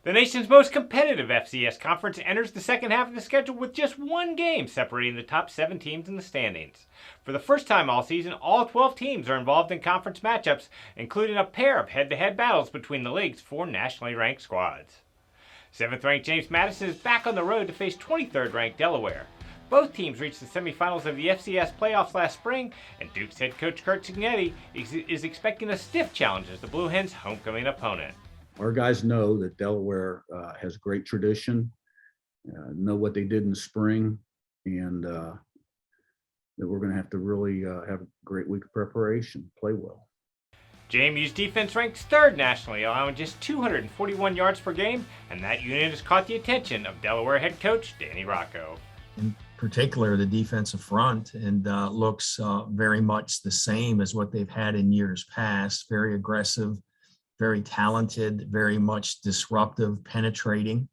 The nation's most competitive FCS conference enters the second half of the schedule with just one game separating the top 7 teams in the standings. For the first time all season, all 12 teams are involved in conference matchups, including a pair of head-to-head battles between the league's 4 nationally ranked squads. 7th-ranked James Madison is back on the road to face 23rd-ranked Delaware. Both teams reached the semifinals of the FCS playoffs last spring, and Duke's head coach Curt Cignetti is expecting a stiff challenge as the Blue Hens' homecoming opponent. Our guys know that Delaware has great tradition, know what they did in the spring, and that we're going to have to really have a great week of preparation, play well. JMU's defense ranks 3rd nationally, allowing just 241 yards per game, and that unit has caught the attention of Delaware head coach Danny Rocco. In particular, the defensive front, and looks very much the same as what they've had in years past. Very aggressive, very talented, very much disruptive, penetrating.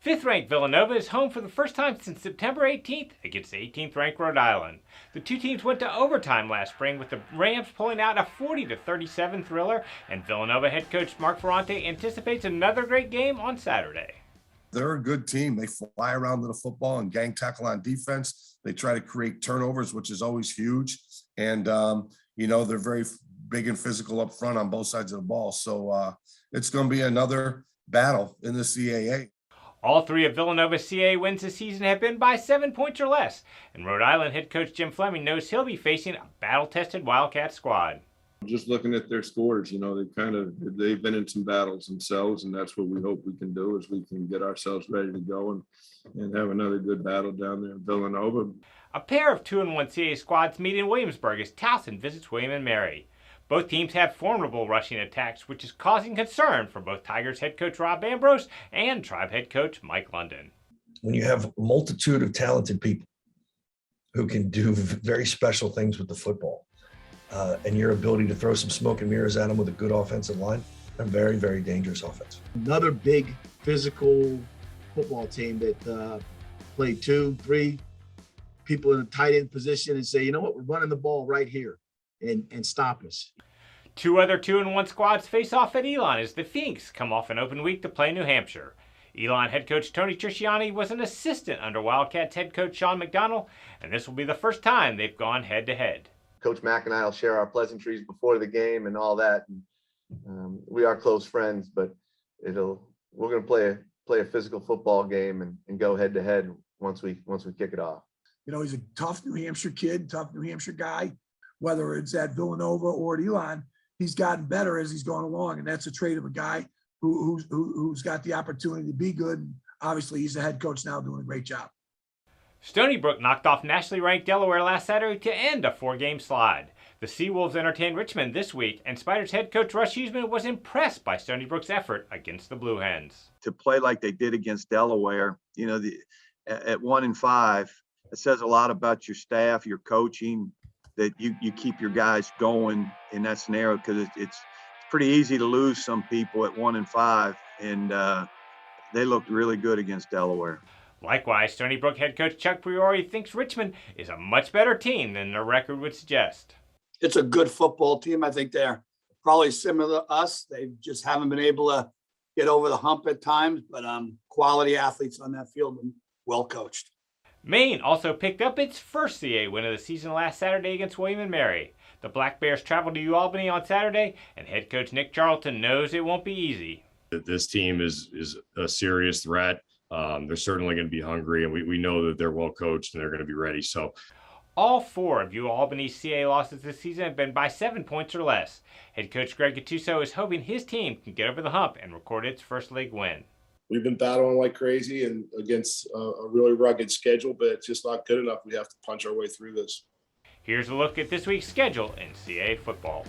5th-ranked Villanova is home for the first time since September 18th against 18th-ranked Rhode Island. The two teams went to overtime last spring with the Rams pulling out a 40-37 thriller, and Villanova head coach Mark Ferrante anticipates another great game on Saturday. They're a good team. They fly around to the football and gang tackle on defense. They try to create turnovers, which is always huge. And, they're very big and physical up front on both sides of the ball. So it's going to be another battle in the CAA. All 3 of Villanova's CAA wins this season have been by 7 points or less, and Rhode Island head coach Jim Fleming knows he'll be facing a battle-tested Wildcat squad. Just looking at their scores, they've been in some battles themselves, and that's what we hope we can do is we can get ourselves ready to go and have another good battle down there in Villanova. A pair of 2-1 CAA squads meet in Williamsburg as Towson visits William and Mary. Both teams have formidable rushing attacks, which is causing concern for both Tigers head coach Rob Ambrose and Tribe head coach Mike London. When you have a multitude of talented people who can do very special things with the football, and your ability to throw some smoke and mirrors at them with a good offensive line, a very, very dangerous offense. Another big physical football team that play 2-3 people in a tight end position and say, you know what, we're running the ball right here and stop us. 2 other 2-1 squads face off at Elon as the Finks come off an open week to play New Hampshire. Elon head coach Tony Trisciani was an assistant under Wildcats head coach Sean McDonald, and this will be the first time they've gone head-to-head. Coach Mack and I will share our pleasantries before the game and all that. And, we are close friends, but we're going to play a physical football game and go head to head once we kick it off. He's a tough New Hampshire kid, tough New Hampshire guy. Whether it's at Villanova or at Elon, he's gotten better as he's gone along, and that's a trait of a guy who's got the opportunity to be good. And obviously, he's a head coach now, doing a great job. Stony Brook knocked off nationally ranked Delaware last Saturday to end a 4-game slide. The Seawolves entertained Richmond this week, and Spiders head coach Russ HUESMAN was impressed by Stony Brook's effort against the Blue Hens. To play like they did against Delaware, at 1-5, it says a lot about your staff, your coaching, that you keep your guys going in that scenario, because it's pretty easy to lose some people at 1-5, and they looked really good against Delaware. Likewise, Stony Brook head coach Chuck PRIORE thinks Richmond is a much better team than their record would suggest. It's a good football team. I think they're probably similar to us. They just haven't been able to get over the hump at times, but quality athletes on that field and well coached. Maine also picked up its first CAA win of the season last Saturday against William and Mary. The Black Bears traveled to UAlbany on Saturday, and head coach Nick Charlton knows it won't be easy. This team is a serious threat. They're certainly going to be hungry, and we know that they're well coached and they're going to be ready. So, all 4 of UAlbany's CAA losses this season have been by 7 points or less. Head coach Greg Gattuso is hoping his team can get over the hump and record its first league win. We've been battling like crazy and against a really rugged schedule, but it's just not good enough. We have to punch our way through this. Here's a look at this week's schedule in CAA football.